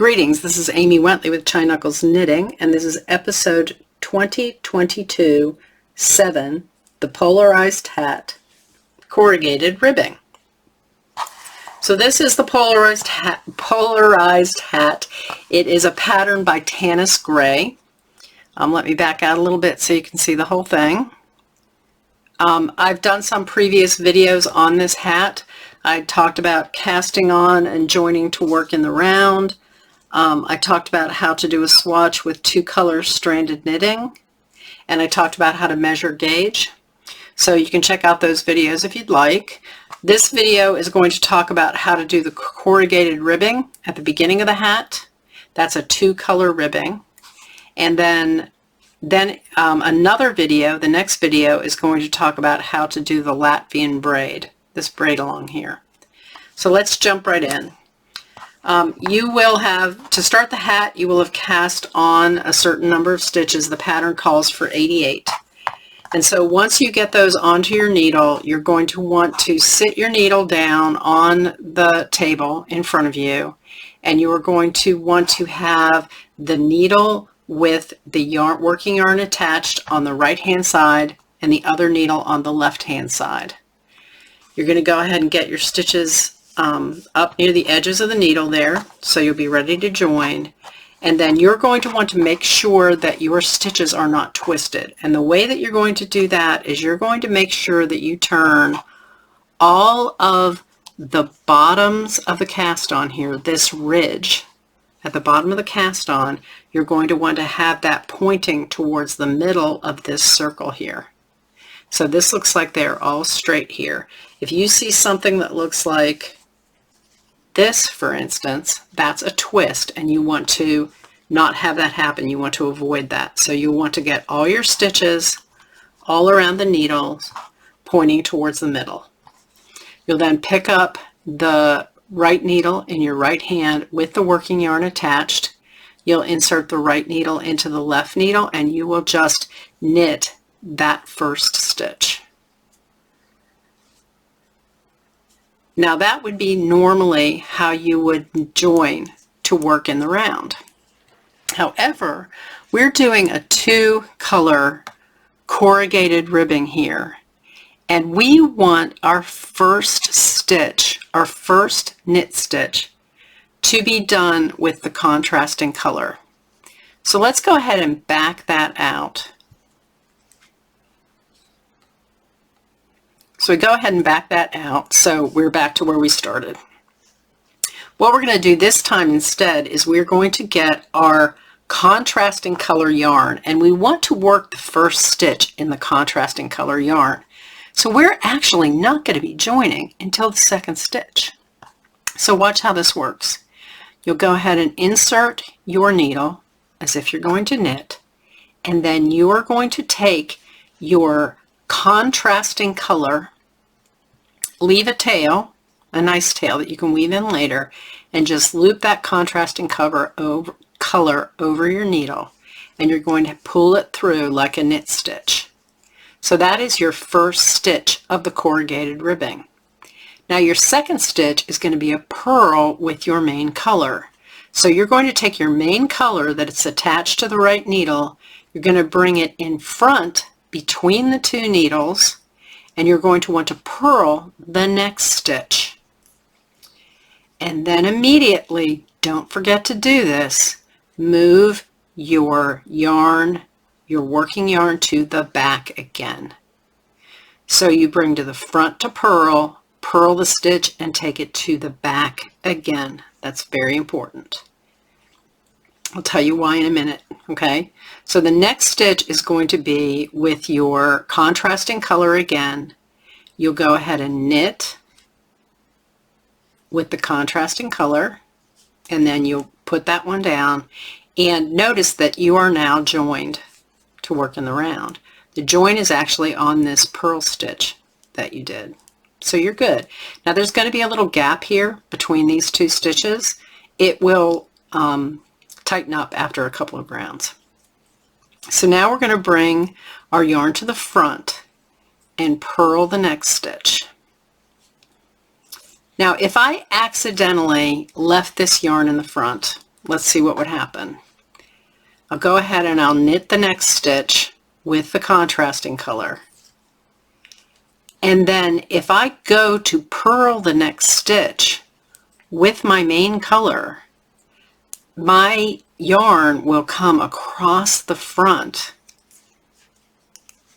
Greetings, this is Amy Wentley with China Knuckles Knitting, and this is episode 2022-7, the Polarized Hat, Corrugated Ribbing. So this is the Polarized Hat. It is a pattern by Tanis Gray. Let me back out a little bit so you can see the whole thing. I've done some previous videos on this hat. I talked about casting on and joining to work in the round. I talked about how to do a swatch with 2-color stranded knitting, and I talked about how to measure gauge. So you can check out those videos if you'd like. This video is going to talk about how to do the corrugated ribbing at the beginning of the hat. That's a 2-color ribbing. And then another video, the next video, is going to talk about how to do the Latvian braid, this braid along here. So let's jump right in. You will have, to start the hat, you will have cast on a certain number of stitches. The pattern calls for 88. And so once you get those onto your needle, you're going to want to sit your needle down on the table in front of you, and you are going to want to have the needle with the yarn, working yarn attached on the right hand side and the other needle on the left hand side. You're going to go ahead and get your stitches up near the edges of the needle there, so you'll be ready to join. And then you're going to want to make sure that your stitches are not twisted. And the way that you're going to do that is you're going to make sure that you turn all of the bottoms of the cast on here, this ridge at the bottom of the cast on, you're going to want to have that pointing towards the middle of this circle here. So this looks like they're all straight here. If you see something that looks like this, for instance, that's a twist, and you want to not have that happen. You want to avoid that. So you want to get all your stitches all around the needles pointing towards the middle. You'll then pick up the right needle in your right hand with the working yarn attached. You'll insert the right needle into the left needle, and you will just knit that first stitch. Now that would be normally how you would join to work in the round. However, we're doing a 2-color corrugated ribbing here, and we want our first stitch, our first knit stitch, to be done with the contrasting color. So let's go ahead and back that out. So we go ahead and back that out, so we're back to where we started. What we're going to do this time instead is we're going to get our contrasting color yarn, and we want to work the first stitch in the contrasting color yarn. So we're actually not going to be joining until the second stitch. So watch how this works. You'll go ahead and insert your needle as if you're going to knit, and then you're going to take your contrasting color, leave a tail, a nice tail that you can weave in later, and just loop that contrasting color over your needle, and you're going to pull it through like a knit stitch. So that is your first stitch of the corrugated ribbing. Now your second stitch is going to be a purl with your main color. So you're going to take your main color that it's attached to the right needle, you're going to bring it in front between the 2 needles, and you're going to want to purl the next stitch. And then immediately, don't forget to do this, move your yarn, your working yarn, to the back again. So you bring to the front to purl the stitch, and take it to the back again. That's very important. I'll tell you why in a minute, okay? So the next stitch is going to be with your contrasting color again. You'll go ahead and knit with the contrasting color, and then you'll put that one down, and notice that you are now joined to work in the round. The join is actually on this purl stitch that you did. So you're good. Now there's going to be a little gap here between these 2 stitches. It will tighten up after a couple of rounds. So now we're going to bring our yarn to the front and purl the next stitch. Now if I accidentally left this yarn in the front, let's see what would happen. I'll go ahead and I'll knit the next stitch with the contrasting color. And then if I go to purl the next stitch with my main color, my yarn will come across the front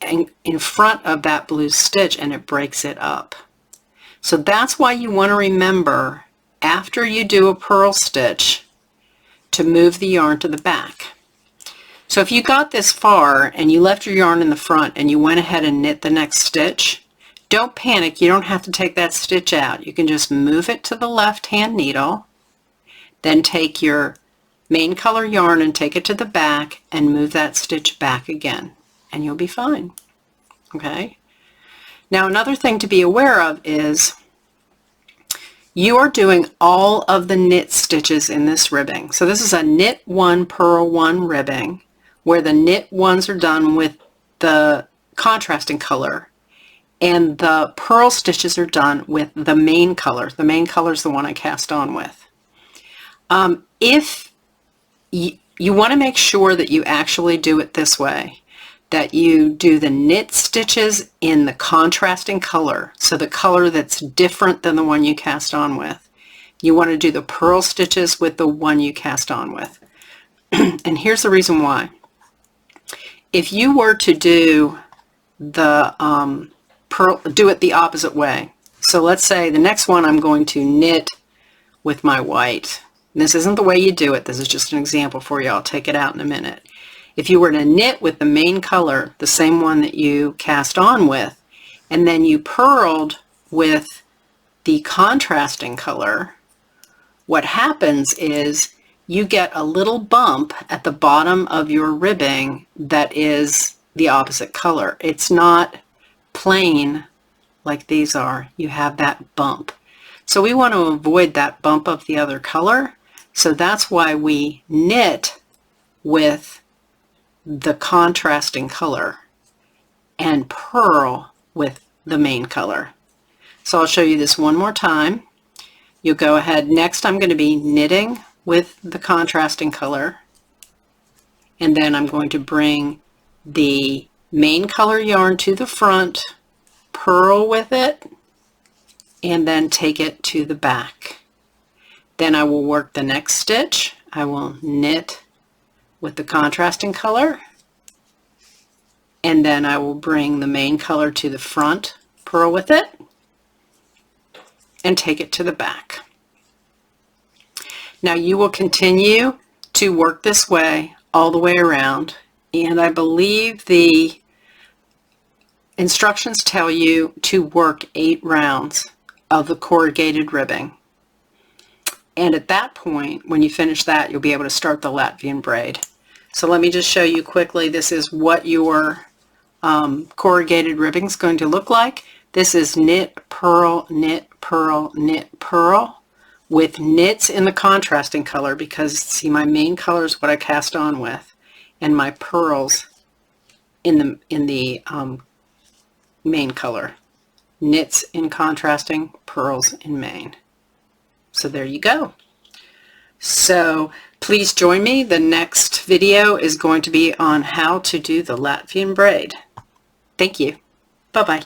and in front of that blue stitch, and it breaks it up. So that's why you want to remember, after you do a purl stitch, to move the yarn to the back. So if you got this far and you left your yarn in the front and you went ahead and knit the next stitch, don't panic. You don't have to take that stitch out. You can just move it to the left hand needle, then take your main color yarn and take it to the back and move that stitch back again, and you'll be fine. Okay? Now another thing to be aware of is you are doing all of the knit stitches in this ribbing. So this is a knit 1, purl 1 ribbing, where the knit ones are done with the contrasting color and the purl stitches are done with the main color. The main color is the one I cast on with. If you want to make sure that you actually do it this way, that you do the knit stitches in the contrasting color, so the color that's different than the one you cast on with. You want to do the purl stitches with the one you cast on with. And here's the reason why. If you were to do the do it the opposite way, so let's say the next one I'm going to knit with my white. This isn't the way you do it. This is just an example for you. I'll take it out in a minute. If you were to knit with the main color, the same one that you cast on with, and then you purled with the contrasting color, what happens is you get a little bump at the bottom of your ribbing that is the opposite color. It's not plain like these are. You have that bump. So we want to avoid that bump of the other color. So that's why we knit with the contrasting color and purl with the main color. So I'll show you this one more time. You'll go ahead. Next I'm going to be knitting with the contrasting color, and then I'm going to bring the main color yarn to the front, purl with it, and then take it to the back. Then I will work the next stitch. I will knit with the contrasting color, and then I will bring the main color to the front, purl with it, and take it to the back. Now you will continue to work this way all the way around, and I believe the instructions tell you to work 8 rounds of the corrugated ribbing. And at that point, when you finish that, you'll be able to start the Latvian braid. So let me just show you quickly. This is what your corrugated ribbing is going to look like. This is knit, purl, knit, purl, knit, purl, with knits in the contrasting color, because see, my main color is what I cast on with, and my purls in the main color. Knits in contrasting, purls in main. So there you go. So please join me. The next video is going to be on how to do the Latvian braid. Thank you. Bye-bye.